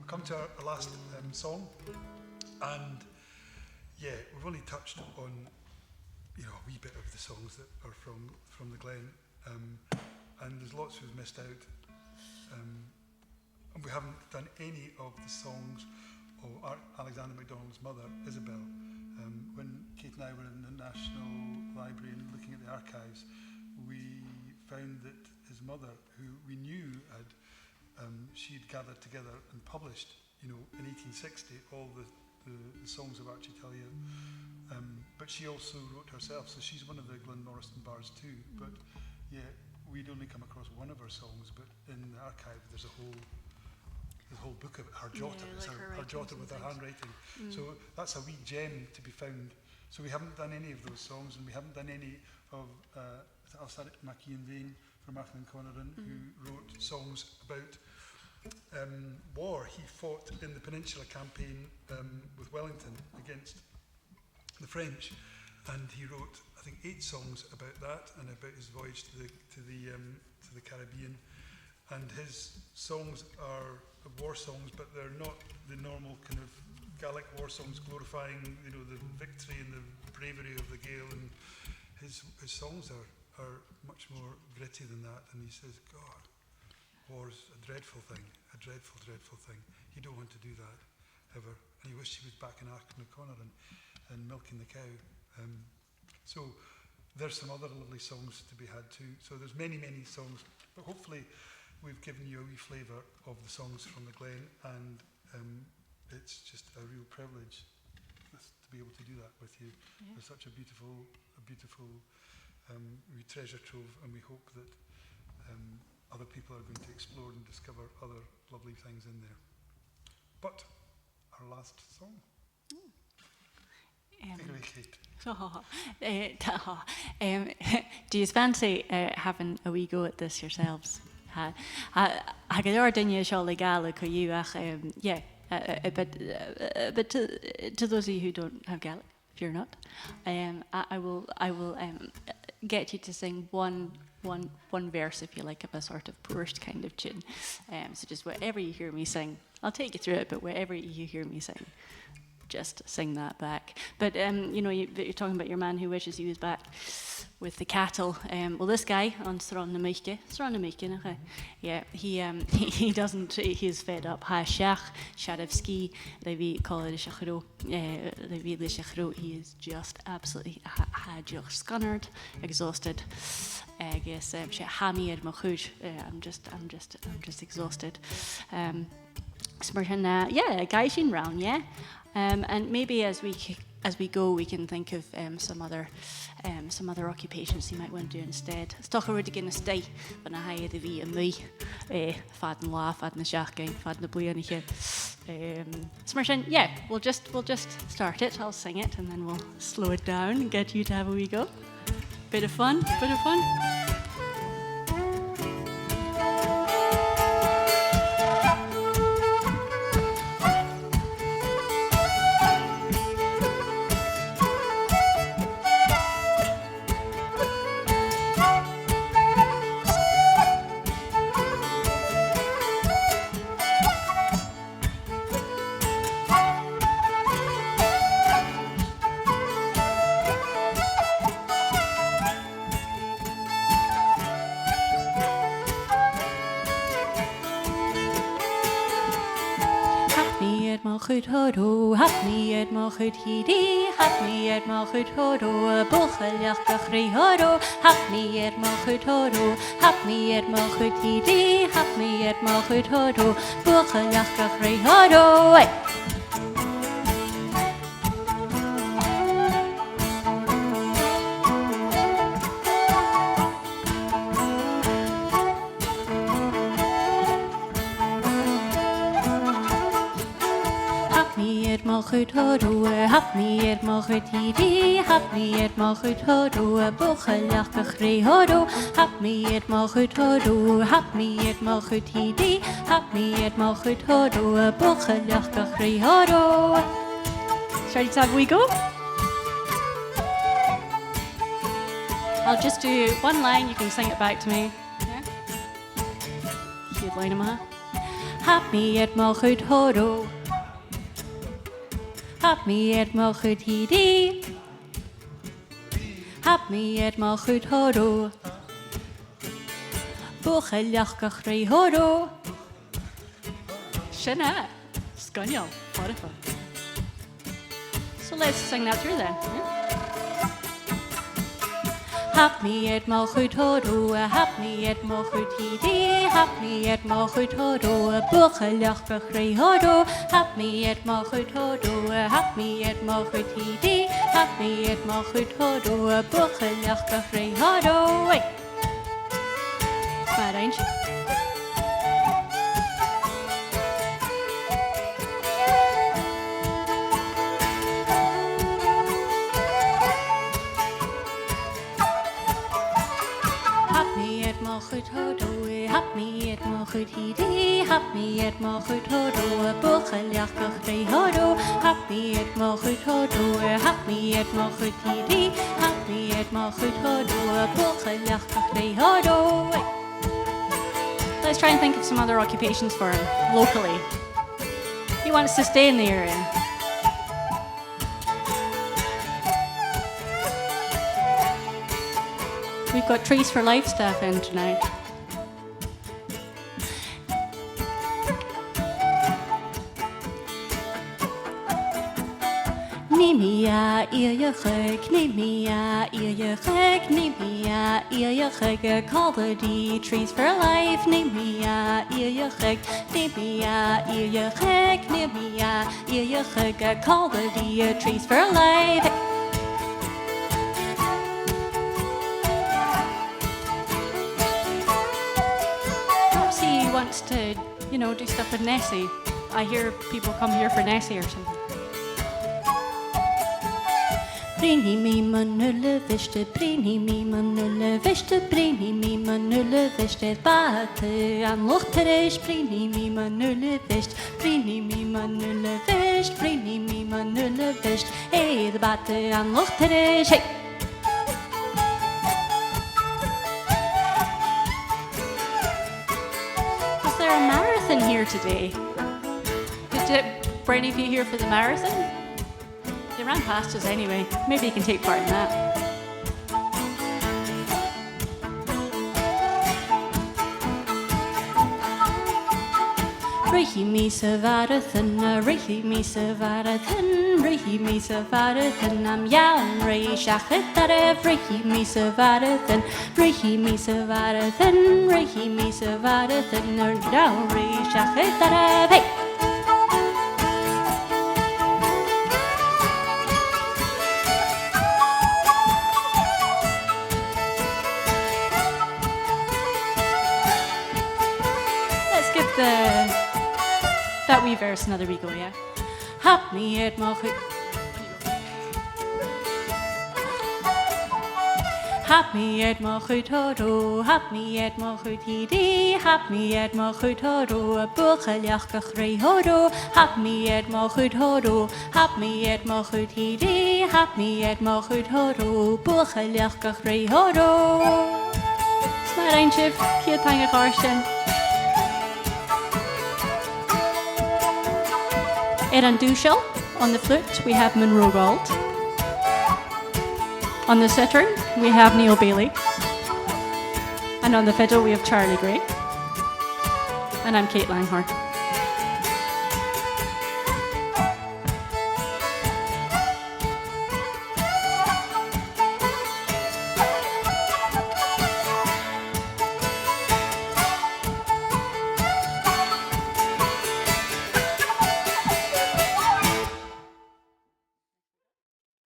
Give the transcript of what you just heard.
come to our last song, and yeah, we've only touched on a wee bit of the songs that are from the Glen, and there's lots we've missed out, and we haven't done any of the songs of Alexander MacDonald's mother, Isabel. When Kate and I were in the National Library and looking at the archives, we found that his mother, who we knew she'd gathered together and published, in 1860, all the songs of Architalia, but she also wrote herself, so she's one of the Glenmoriston bards too. But yeah, we'd only come across one of her songs, but in the archive there's a whole book of her jota, her jota with her handwriting. So that's a wee gem to be found. So we haven't done any of those songs, and we haven't done any of Alsaric Mackie and Vane from Martin Conneran, who wrote songs about war. He fought in the Peninsula Campaign with Wellington against the French, and he wrote, I think, 8 songs about that and about his voyage to the Caribbean. And his songs are war songs, but they're not the normal kind of Gaelic war songs glorifying, the victory and the bravery of the Gael. And his songs are much more gritty than that. And he says, God, war's a dreadful thing, a dreadful, dreadful thing. He don't want to do that ever. And he wished he was back in Archnaconnor and milking the cow. So there's some other lovely songs to be had too. So there's many, many songs, but hopefully we've given you a wee flavour of the songs from the Glen, and it's just a real privilege to be able to do that with you. Yeah. There's such a beautiful wee treasure trove, and we hope that other people are going to explore and discover other lovely things in there. But our last song. Do you fancy having a wee go at this yourselves? Ha gyda'r dyniau siol Gaelic you but to those of you who don't have Gaelic, if you're not, I will get you to sing one verse, if you like, of a sort of Pursed kind of tune. So just wherever you hear me sing, I'll take you through it, but wherever you hear me sing, just sing that back. But you're talking about your man who wishes he was back with the cattle. Well, this guy on Sran na Meiche, yeah, he doesn't. He's fed up. Ha Shach Shadevski, Levi College Shachro, Levi the Shachro. He is just absolutely just scunnered, exhausted. I guess Hami Ed Machuj. I'm just exhausted. Yeah, guys in round, yeah. And maybe as we go, we can think of some other occupations you might want to do instead. Stocha rud gin stay, but na haye the vi and me, fad and laugh, fad and shachting, fad and blue and yeah, we'll just start it. I'll sing it, and then we'll slow it down and get you to have a wee go. Bit of fun. Goed hodo, hap me het maar goed hidi, hap me het maar goed hodo, bogelach begri hodo, hap me het maar goed hodo, hap me het maar goed hidi, hap me het maar goed hodo, bogelach begri hodo. Goed hodo, hap me het maar goed hidi, hap me het maar goed hodo, bogelach begri hodo, hap me het maar goed hodo, hap me het maar goed hidi, hap me het maar goed hodo, bogelach begri hodo. Ready to have a wee go? I'll just do one line, you can sing it back to me. Yeah? Cute line, Hap me at mo chud hodo. Hap me at mo chud hidi. Hap me at mo chud hodo. Bucheliach gach rei hodo. Shana. Scunnial. What a fun. So let's sing that through then. Hap me at mo chud hodo. Hap me at mo chud hidi. Hap me at mo chud hodo. Bucheliach gach rei hodo. Hap me at mo chud hodo. Hap me at mo chud hidi. Hap me at mo chud hodo. Bucheliach gach rei hodo. Wait. Bad, ain't you? Hap me at mo chud hodo. Hap me at mo chud hidi. Hap me at mo chud hodo. Bucheliach gach rei hodo. Hap me at mo chud hodo. Hap me at mo chud hidi. Hap me at mo chud hodo. Bucheliach gach rei hodo. Wait. Let's try and think of some other occupations for him, locally. He wants to stay in the area. We've got Trees for Life staff in tonight. Nimia Ilyachek, Nimia Ilyachek, Nimia Ilyachek, call the D, Trees for Life, Nimia Ilyachek, Nimia Ilyachek, Nimia Ilyachek, call the D, Trees for Life. Perhaps he wants to, do stuff with Nessie. I hear people come here for Nessie or something. Brini mi manulle viste, brini mi manulle viste, brini mi manulle viste, bate an luchterisch, brini mi manulle viste, brini mi manulle viste, brini mi manulle viste, hey, the bate an luchterisch, hey. Was there a marathon here today? Were any of you here for the marathon? They ran past us anyway. Maybe you can take part in that. Rihi mi savathan, rihi mi savathan, rihi mi savathan. Am yalan rei shachet tarev, rihi mi savathan, rihi mi savathan, rihi mi savathan. Down rei shachet tarev. Hey. That wee verse, another wee go, yeah. Hap me at mo chud. Hap me at mo chud hodo. Hap me at mo chud hidi. Hap me at mo chud hodo. Bucheliach gach rei hodo. Hap me at mo chud hodo. Hap me at mo chud hidi. Hap me at mo chud hodo. Bucheliach gach rei hodo. Smart ain't you? Kia tanga garshin. Eran Dushel. On the flute, we have Monroe Gold. On the citern, we have Neil Bailey. And on the fiddle, we have Charlie Gray. And I'm Kate Langhorne.